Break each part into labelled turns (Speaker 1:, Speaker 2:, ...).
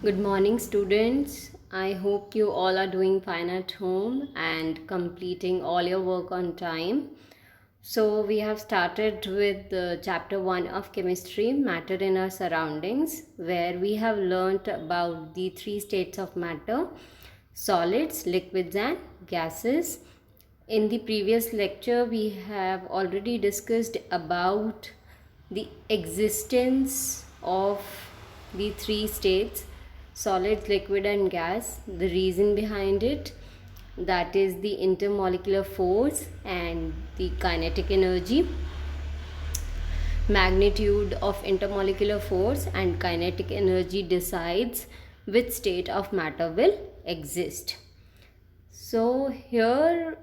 Speaker 1: Good morning, students. I hope you all are doing fine at home and completing all your work on time. So, we have started with chapter 1 of chemistry, matter in our surroundings, where we have learnt about the three states of matter: solids, liquids, and gases. In the previous lecture, we have already discussed about the existence of the three states: solid, liquid, and gas, the reason behind it, that is the intermolecular force and the kinetic energy, magnitude of intermolecular force and kinetic energy decides which state of matter will exist. So here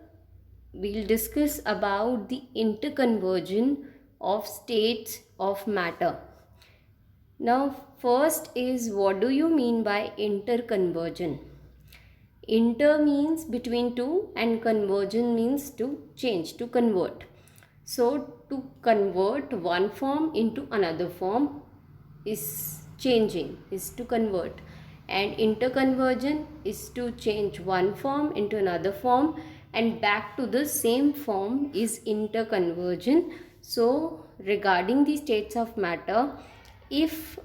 Speaker 1: we'll discuss about the interconversion of states of matter. Now first is, what do you mean by interconversion? Inter means between two and conversion means to change, to convert. So to convert one form into another form is changing, is to convert, and interconversion is to change one form into another form and back to the same form is interconversion. So regarding the states of matter, if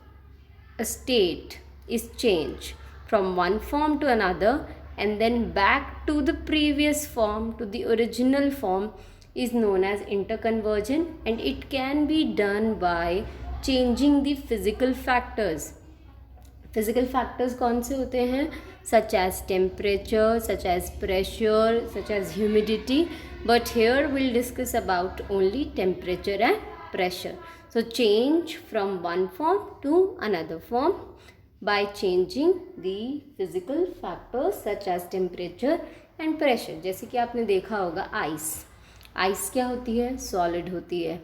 Speaker 1: a state is changed from one form to another and then back to the previous form, to the original form, is known as interconversion, and it can be done by changing the physical factors. Physical factors कौन से होते हैं? Such as temperature, such as pressure, such as humidity, but here will discuss about only temperature and pressure. So change from one form to another form by changing the physical factors such as temperature and pressure. जैसे कि आपने देखा होगा ice क्या होती है? Solid होती है.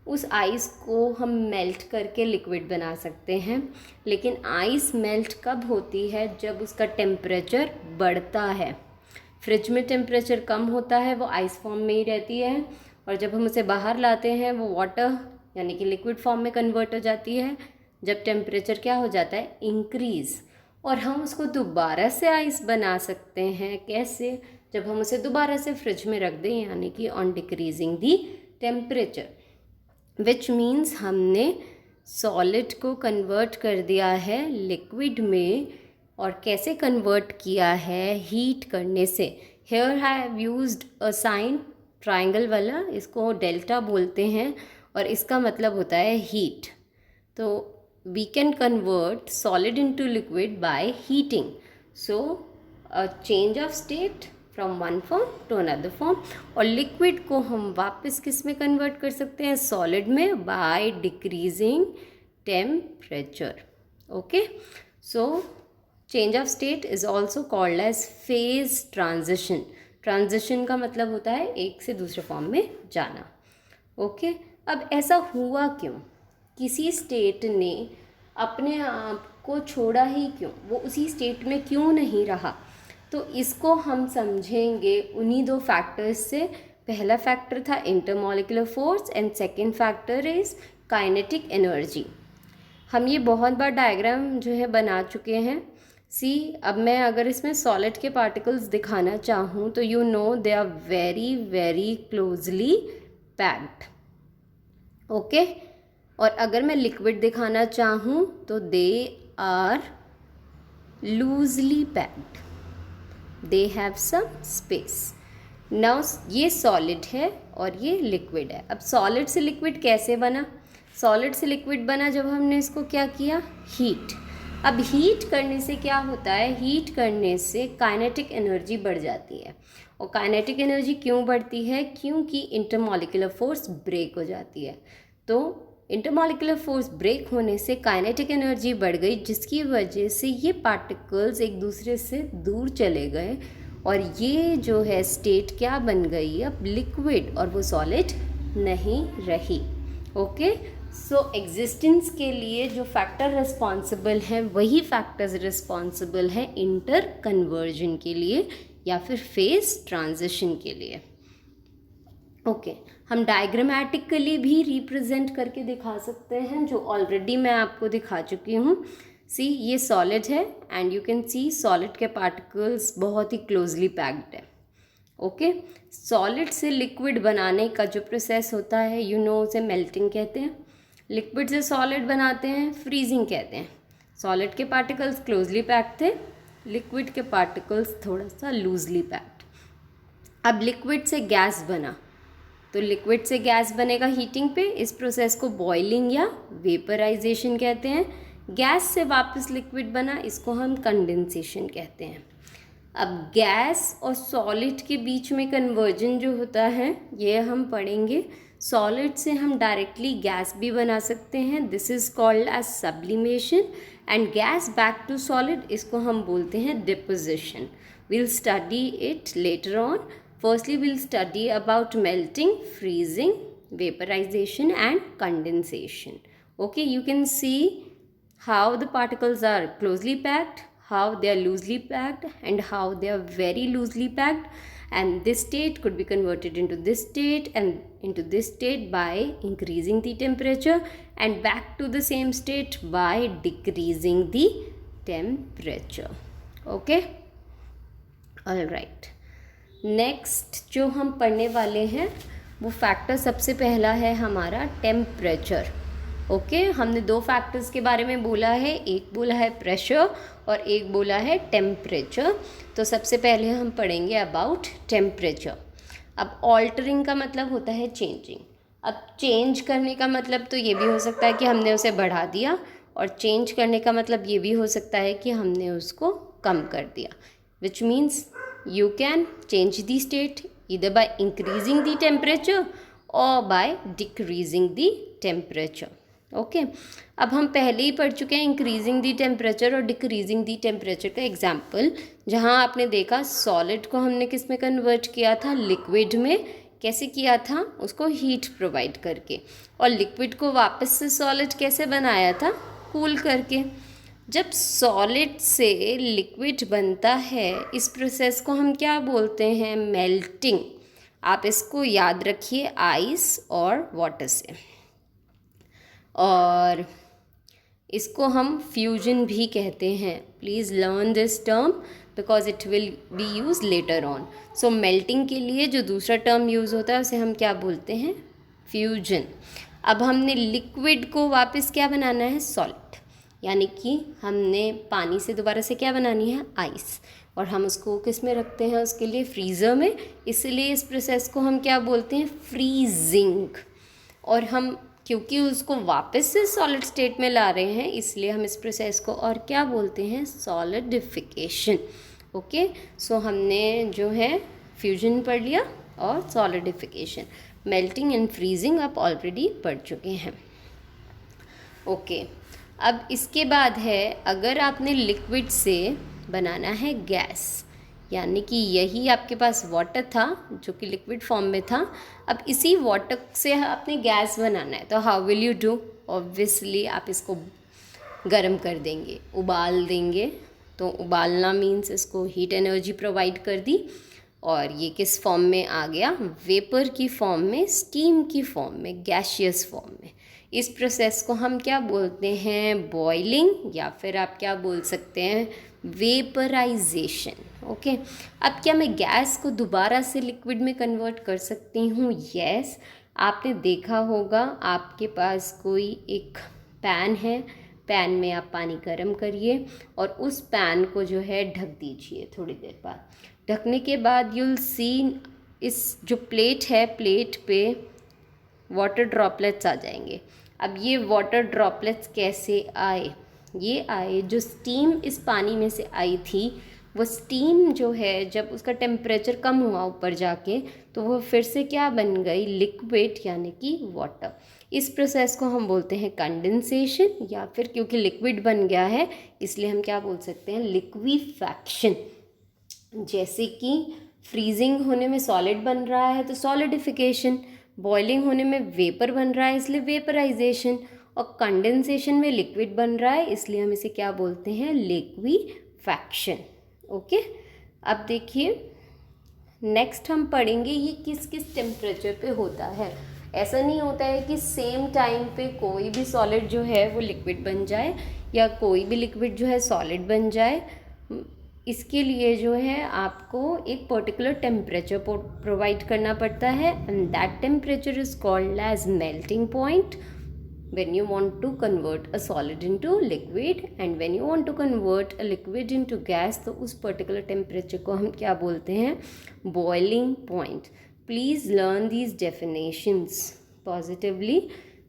Speaker 1: उस आइस को हम मेल्ट करके लिक्विड बना सकते हैं, लेकिन आइस मेल्ट कब होती है? जब उसका टेम्परेचर बढ़ता है. फ्रिज में टेम्परेचर कम होता है, वो आइस फॉर्म में ही रहती है, और जब हम उसे बाहर लाते हैं वो वाटर यानी कि लिक्विड फॉर्म में कन्वर्ट हो जाती है जब टेम्परेचर क्या हो जाता है? इंक्रीज़. और हम उसको दोबारा से आइस बना सकते हैं. कैसे? जब हम उसे दोबारा से फ्रिज में रख दें, यानी कि on decreasing the temperature, which means हमने सॉलिड को कन्वर्ट कर दिया है लिक्विड में. और कैसे कन्वर्ट किया है? हीट करने से. Here I have used a sign triangle वाला, इसको डेल्टा बोलते हैं और इसका मतलब होता है हीट. तो we can convert solid into liquid by heating. So a change of state from one form to another form. और लिक्विड को हम वापस किस में कन्वर्ट कर सकते हैं? सॉलिड में, by decreasing temperature. Okay, so change of state is also called as phase transition. Transition का मतलब होता है एक से दूसरे फॉर्म में जाना. ओके, अब ऐसा हुआ क्यों? किसी स्टेट ने अपने आप को छोड़ा ही क्यों? वो उसी स्टेट में क्यों नहीं रहा? तो इसको हम समझेंगे उन्हीं दो फैक्टर्स से. पहला फैक्टर था intermolecular force and second factor is kinetic energy. हम ये बहुत बार डायग्राम जो है बना चुके हैं. अब मैं अगर इसमें सॉलिड के पार्टिकल्स दिखाना चाहूँ तो you know they are very very closely packed. Okay, और अगर मैं लिक्विड दिखाना चाहूँ तो they are loosely packed, they have some space. Now ये सॉलिड है और ये लिक्विड है. अब सॉलिड से लिक्विड कैसे बना? सॉलिड से लिक्विड बना जब हमने इसको क्या किया? हीट. अब हीट करने से क्या होता है? हीट करने से काइनेटिक एनर्जी बढ़ जाती है. और काइनेटिक एनर्जी क्यों बढ़ती है? क्योंकि इंटरमॉलिक्यूलर फोर्स ब्रेक हो जाती है. तो इंटरमॉलिक्यूलर फोर्स ब्रेक होने से काइनेटिक एनर्जी बढ़ गई, जिसकी वजह से ये पार्टिकल्स एक दूसरे से दूर चले गए और ये जो है स्टेट क्या बन गई? अब लिक्विड, और वो सॉलिड नहीं रही. ओके, सो एग्जिस्टेंस के लिए जो फैक्टर रिस्पॉन्सिबल हैं वही फैक्टर्स रिस्पॉन्सिबल हैं इंटर कन्वर्जन के लिए या फिर फेज ट्रांजिशन के लिए. ओके, हम डायग्रामेटिकली भी रिप्रेजेंट करके दिखा सकते हैं, जो ऑलरेडी मैं आपको दिखा चुकी हूँ. सी ये सॉलिड है and you can see solid के पार्टिकल्स बहुत ही क्लोजली पैक्ड है। ओके, सॉलिड से लिक्विड बनाने का जो प्रोसेस होता है उसे मेल्टिंग कहते हैं। लिक्विड से सॉलिड बनाते हैं फ्रीजिंग कहते हैं। सॉलिड के पार्टिकल्स क्लोजली पैक्ड थे, लिक्विड के पार्टिकल्स थोड़ा सा लूजली पैक्ड। अब लिक्विड से गैस बना, तो लिक्विड से गैस बनेगा हीटिंग पे, इस प्रोसेस को बॉइलिंग या वेपराइजेशन कहते हैं। गैस से वापस लिक्विड बना, इसको हम कंडेंसेशन कहते हैं। अब गैस और सॉलिड के बीच में कन्वर्जन जो होता है ये हम पढ़ेंगे। सॉलिड से हम डायरेक्टली गैस भी बना सकते हैं, this is called as sublimation. And gas back to solid, इसको हम बोलते हैं deposition. we'll study it later on. Firstly, we'll study about melting, freezing, vaporization and condensation. Okay, you can see how the particles are closely packed, how they are loosely packed, and how they are very loosely packed. And this state could be converted into this state and into this state by increasing the temperature, and back to the same state by decreasing the temperature. Okay. All right, next जो हम पढ़ने वाले हैं वो factor सबसे पहला है हमारा टेम्परेचर। ओके, हमने दो फैक्टर्स के बारे में बोला है, एक बोला है प्रेशर और एक बोला है टेम्परेचर। तो सबसे पहले हम पढ़ेंगे अबाउट टेम्परेचर। अब ऑल्टरिंग का मतलब होता है चेंजिंग। अब चेंज करने का मतलब तो ये भी हो सकता है कि हमने उसे बढ़ा दिया, और चेंज करने का मतलब ये भी हो सकता है कि हमने उसको कम कर दिया, which means you can change the state either by increasing the temperature or by decreasing the temperature. Okay, अब हम पहले ही पढ़ चुके हैं इंक्रीजिंग दी टेम्परेचर और डिक्रीजिंग दी टेम्परेचर का एग्जाम्पल, जहाँ आपने देखा सॉलिड को हमने किस में कन्वर्ट किया था, लिक्विड में। कैसे किया था, उसको हीट प्रोवाइड करके, और लिक्विड को वापस से सॉलिड कैसे बनाया था, कूल करके। जब सॉलिड से लिक्विड बनता है, इस प्रोसेस को हम क्या बोलते हैं, मेल्टिंग। आप इसको याद रखिए आइस और वाटर से, और इसको हम फ्यूजन भी कहते हैं। Please learn this term because it will be use later on. So melting के लिए जो दूसरा टर्म यूज़ होता है उसे हम क्या बोलते हैं, फ्यूजन। अब हमने लिक्विड को वापस क्या बनाना है, सॉलिड, यानी कि हमने पानी से दोबारा से क्या बनानी है, आइस, और हम उसको किस में रखते हैं, उसके लिए फ्रीज़र में। इसलिए इस प्रोसेस को हम क्या बोलते हैं, फ्रीजिंग। और हम क्योंकि उसको वापस से सॉलिड स्टेट में ला रहे हैं, इसलिए हम इस प्रोसेस को और क्या बोलते हैं, सॉलिडिफिकेशन। ओके, सो हमने जो है फ्यूजन पढ़ लिया और सॉलिडिफिकेशन। मेल्टिंग एंड फ्रीजिंग आप ऑलरेडी पढ़ चुके हैं। ओके, अब इसके बाद है, अगर आपने लिक्विड से बनाना है गैस, यानी कि यही आपके पास वाटर था जो कि लिक्विड फॉर्म में था, अब इसी वाटर से आपने गैस बनाना है, तो how will you do. Obviously आप इसको गर्म कर देंगे, उबाल देंगे। तो उबालना मीन्स इसको हीट एनर्जी प्रोवाइड कर दी, और ये किस फॉर्म में आ गया, वेपर की फॉर्म में, स्टीम की फॉर्म में, गैशियस फॉर्म में। इस प्रोसेस को हम क्या बोलते हैं, बॉइलिंग, या फिर आप क्या बोल सकते हैं, वेपराइजेशन। ओके, अब क्या मैं गैस को दोबारा से लिक्विड में कन्वर्ट कर सकती हूँ, यस। आपने देखा होगा आपके पास कोई एक पैन है, पैन में आप पानी गर्म करिए और उस पैन को जो है ढक दीजिए थोड़ी देर बाद। ढकने के बाद यूल सी इस जो प्लेट है, प्लेट पे वाटर ड्रॉपलेट्स आ जाएंगे। अब ये वाटर ड्रॉपलेट्स कैसे आए, ये आए जो स्टीम इस पानी में से आई थी, वो स्टीम जो है जब उसका टेम्परेचर कम हुआ ऊपर जाके, तो वो फिर से क्या बन गई, लिक्विड, यानी कि वाटर। इस प्रोसेस को हम बोलते हैं कंडेंसेशन, या फिर क्योंकि लिक्विड बन गया है इसलिए हम क्या बोल सकते हैं, लिक्विफैक्शन। जैसे कि फ्रीजिंग होने में सॉलिड बन रहा है तो सॉलिडिफिकेशन, बॉइलिंग होने में वेपर बन रहा है इसलिए वेपराइजेशन, और कंडेंसेशन में लिक्विड बन रहा है इसलिए हम इसे क्या बोलते हैं, लिक्विफैक्शन। ओके, अब देखिए नेक्स्ट हम पढ़ेंगे ये किस किस टेम्परेचर पे होता है। ऐसा नहीं होता है कि सेम टाइम पे कोई भी सॉलिड जो है वो लिक्विड बन जाए, या कोई भी लिक्विड जो है सॉलिड बन जाए, इसके लिए जो है आपको एक पर्टिकुलर टेम्परेचर प्रोवाइड करना पड़ता है, and that temperature is called as melting point when you want to convert a solid into liquid, and when you want to convert a liquid into gas, तो उस particular temperature को हम क्या बोलते हैं, boiling point. Please learn these definitions positively.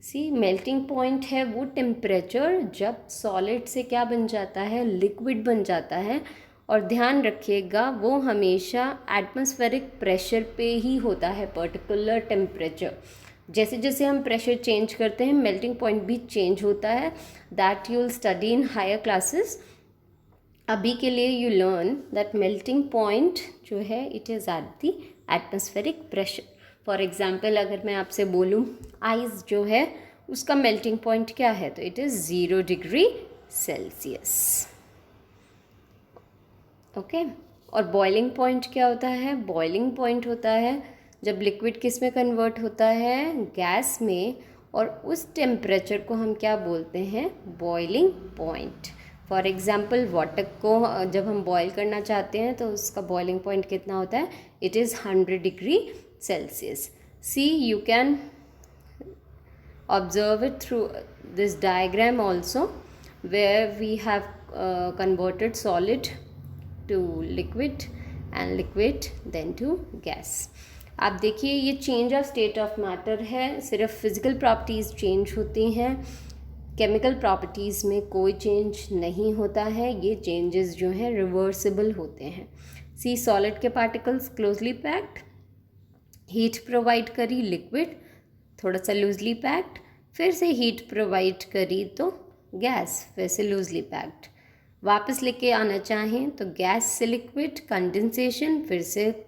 Speaker 1: See, melting point है वो temperature जब solid से क्या बन जाता है, liquid बन जाता है, और ध्यान रखिएगा वो हमेशा एटमॉस्फेरिक प्रेशर पे ही होता है, पर्टिकुलर टेम्परेचर। जैसे जैसे हम प्रेशर चेंज करते हैं मेल्टिंग पॉइंट भी चेंज होता है, that you will study in higher classes. अभी के लिए you learn that melting point जो है it is at the atmospheric pressure. For example अगर मैं आपसे बोलूँ आइस जो है उसका मेल्टिंग पॉइंट क्या है, तो it is 0 degree Celsius. Okay, और बॉइलिंग पॉइंट क्या होता है, बॉइलिंग पॉइंट होता है जब लिक्विड किस में कन्वर्ट होता है, गैस में, और उस टेम्परेचर को हम क्या बोलते हैं, boiling point. For example water को जब हम बॉईल करना चाहते हैं तो उसका बॉइलिंग पॉइंट कितना होता है, it is 100 degree Celsius. See you can observe it through this diagram also, where we have converted solid to liquid and liquid then to gas. आप देखिए ये change of state of matter है, सिर्फ physical properties change होती हैं, chemical properties में कोई change नहीं होता है, ये चेंजेस जो हैं रिवर्सिबल होते हैं। सी सॉलिड के particles closely packed, heat provide करी लिक्विड थोड़ा सा लूजली पैक्ड, फिर से हीट प्रोवाइड करी तो गैस फिर से लूजली पैक्ड, वापस लेके आना चाहें तो गैस से लिक्विड कंडेंसेशन, फिर से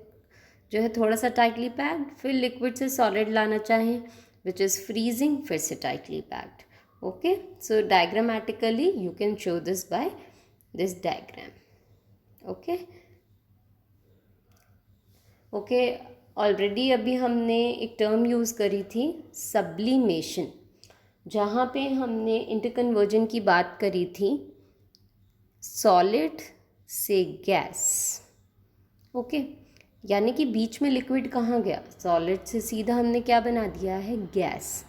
Speaker 1: जो है थोड़ा सा टाइटली पैक्ड, फिर लिक्विड से सॉलिड लाना चाहें विच इज़ फ्रीजिंग, फिर से tightly packed. Okay, so diagrammatically you can show this by this diagram. Okay, already अभी हमने एक टर्म यूज़ करी थी सब्लिमेशन, जहाँ पे हमने इंटरकन्वर्जन की बात करी थी सॉलिड से गैस। ओके, यानी कि बीच में लिक्विड कहाँ गया, सॉलिड से सीधा हमने क्या बना दिया है, गैस,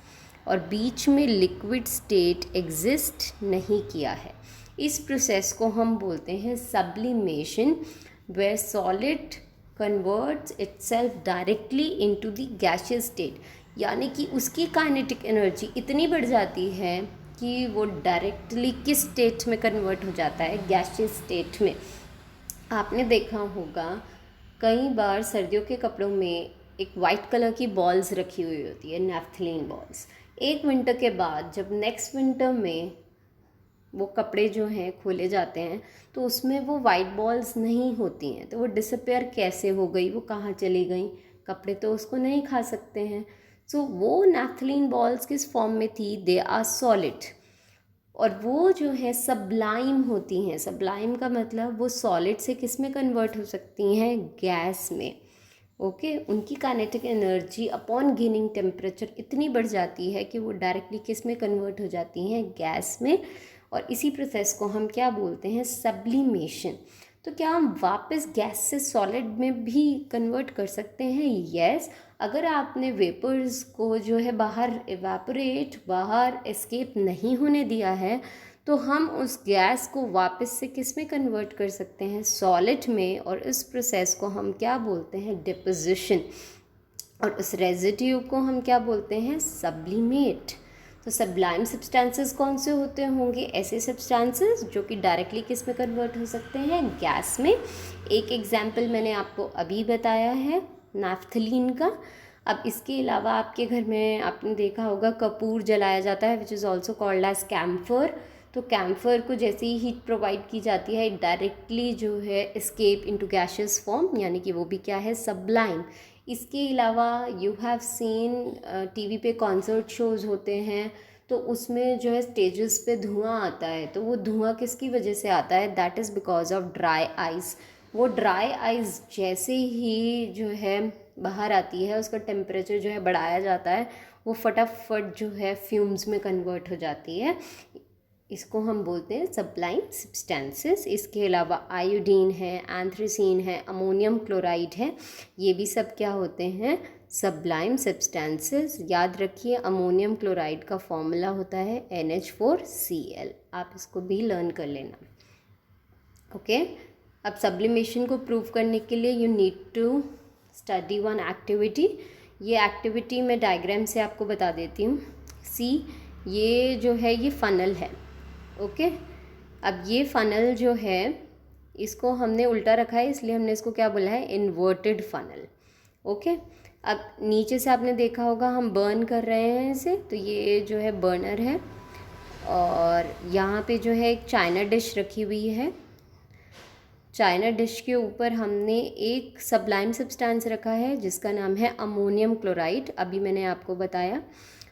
Speaker 1: और बीच में लिक्विड स्टेट एग्जिस्ट नहीं किया है। इस प्रोसेस को हम बोलते हैं sublimation, where solid converts itself directly into the gaseous state, यानी कि उसकी काइनेटिक एनर्जी इतनी बढ़ जाती है कि वो डायरेक्टली किस स्टेट में कन्वर्ट हो जाता है, गैसियस स्टेट में। आपने देखा होगा कई बार सर्दियों के कपड़ों में एक वाइट कलर की बॉल्स रखी हुई होती है, नैफ्थलीन बॉल्स। एक विंटर के बाद जब नेक्स्ट विंटर में वो कपड़े जो हैं खोले जाते हैं तो उसमें वो वाइट बॉल्स नहीं होती हैं, तो वो डिसअपेयर कैसे हो गई, वो कहाँ चली गई, कपड़े तो उसको नहीं खा सकते हैं। सो वो नैफ्थलीन बॉल्स किस फॉर्म में थी, दे आर सॉलिड, और वो जो है सब्लाइम होती हैं। सब्लाइम का मतलब वो सॉलिड से किस में कन्वर्ट हो सकती हैं, गैस में। ओके, उनकी kinetic energy upon gaining temperature इतनी बढ़ जाती है कि वो डायरेक्टली किस में कन्वर्ट हो जाती हैं, गैस में, और इसी प्रोसेस को हम क्या बोलते हैं, सब्लिमेशन। तो क्या हम वापस गैस से सॉलिड में भी कन्वर्ट कर सकते हैं? यस, अगर आपने वेपर्स को जो है बाहर इवेपोरेट, बाहर एस्केप नहीं होने दिया है, तो हम उस गैस को वापस से किस में कन्वर्ट कर सकते हैं, सॉलिड में, और इस प्रोसेस को हम क्या बोलते हैं, डिपोजिशन, और उस रेजिड्यू को हम क्या बोलते हैं, सब्लिमेट। तो सब्लाइम सब्सटेंसेस कौन से होते होंगे, ऐसे सब्सटेंसेस जो कि डायरेक्टली किस में कन्वर्ट हो सकते हैं, गैस में। एक एग्जाम्पल मैंने आपको अभी बताया है नैफ्थलीन का। अब इसके अलावा आपके घर में आपने देखा होगा कपूर जलाया जाता है, which is also called as camphor. तो कैम्फर को जैसे ही हीट प्रोवाइड की जाती है डायरेक्टली जो है एस्केप इनटू गैसियस फॉर्म, यानी कि वो भी क्या है, सब्लाइम। इसके अलावा यू हैव सीन टीवी पे कॉन्सर्ट शोज़ होते हैं, तो उसमें जो है स्टेजेस पे धुआं आता है, तो वो धुआं किसकी वजह से आता है, that is because of dry ice. वो ड्राई आइस जैसे ही जो है बाहर आती है, उसका टेम्परेचर जो है बढ़ाया जाता है, वो फटाफट जो है फ्यूम्स में कन्वर्ट हो जाती है, इसको हम बोलते हैं सब्लाइम सब्सटेंसेस। इसके अलावा आयोडीन है, एंथ्रेसीन है, अमोनियम क्लोराइड है, ये भी सब क्या होते हैं, सब्लाइम सब्सटेंसेस। याद रखिए अमोनियम क्लोराइड का फॉर्मूला होता है NH4Cl, आप इसको भी लर्न कर लेना। ओके अब सब्लिमेशन को प्रूव करने के लिए you need to study one activity. ये एक्टिविटी मैं डायग्राम से आपको बता देती हूँ। सी, ये जो है ये फ़नल है। ओके अब ये फ़नल जो है इसको हमने उल्टा रखा है, इसलिए हमने इसको क्या बोला है, इन्वर्टेड फ़नल। ओके अब नीचे से आपने देखा होगा हम बर्न कर रहे हैं इसे, तो ये जो है बर्नर है और यहाँ पे जो है एक चाइना डिश रखी हुई है। चाइना डिश के ऊपर हमने एक सब्लाइम सब्सटेंस रखा है जिसका नाम है अमोनियम क्लोराइड। अभी मैंने आपको बताया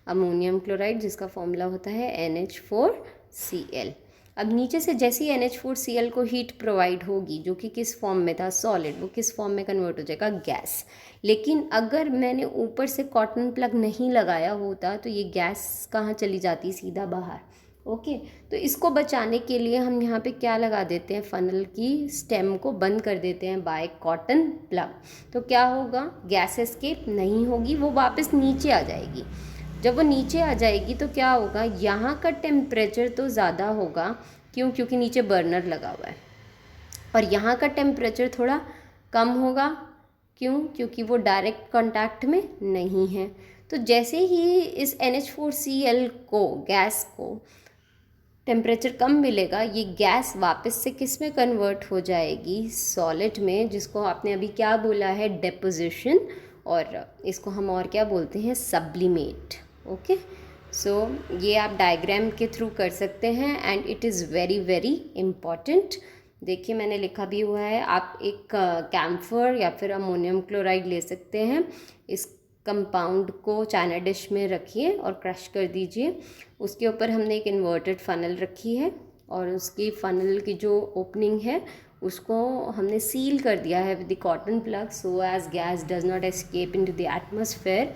Speaker 1: अमोनियम क्लोराइड जिसका फॉर्मूला होता है NH4Cl। अब नीचे से जैसे ही NH4Cl को हीट प्रोवाइड होगी, जो कि किस फॉर्म में था, सॉलिड, वो किस फॉर्म में कन्वर्ट हो जाएगा, गैस। लेकिन अगर मैंने ऊपर से कॉटन प्लग नहीं लगाया होता तो ये गैस कहाँ चली जाती, सीधा बाहर। ओके तो इसको बचाने के लिए हम यहाँ पे क्या लगा देते हैं, फ़नल की स्टेम को बंद कर देते हैं बाय कॉटन प्लग। तो क्या होगा, गैस एस्केप नहीं होगी, वो वापस नीचे आ जाएगी। जब वो नीचे आ जाएगी तो क्या होगा, यहाँ का टेम्परेचर तो ज़्यादा होगा, क्यों, क्योंकि नीचे बर्नर लगा हुआ है, और यहाँ का टेम्परेचर थोड़ा कम होगा, क्यों, क्योंकि वो डायरेक्ट कांटेक्ट में नहीं है। तो जैसे ही इस NH4Cl को, गैस को टेम्परेचर कम मिलेगा, ये गैस वापस से किस में कन्वर्ट हो जाएगी, सॉलिड में, जिसको आपने अभी क्या बोला है, डेपोजिशन, और इसको हम और क्या बोलते हैं, सब्लिमेट। ओके सो ये आप डायग्राम के थ्रू कर सकते हैं and it is very very important. देखिए मैंने लिखा भी हुआ है, आप एक कैम्फर या फिर अमोनियम क्लोराइड ले सकते हैं, इस कंपाउंड को चाइना डिश में रखिए और क्रश कर दीजिए। उसके ऊपर हमने एक इन्वर्टेड फ़नल रखी है और उसकी फ़नल की जो ओपनिंग है उसको हमने सील कर दिया है with the cotton plug, so as gas does not escape into the atmosphere.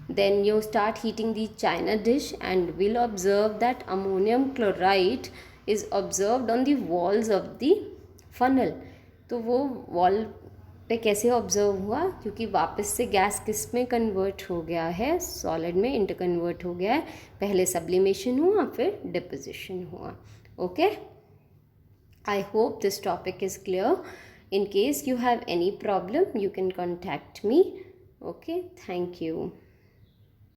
Speaker 1: Then you start heating the china dish and will observe that ammonium chloride is observed on the walls of the funnel। तो वो wall पे कैसे observe हुआ, क्योंकि वापस से gas किस में कन्वर्ट हो गया है, सॉलिड में इंटर कन्वर्ट हो गया है। पहले सब्लिमेशन हुआ फिर डिपोजिशन हुआ। Okay I hope this topic is clear. in case you have any problem you can contact me. Okay, thank you.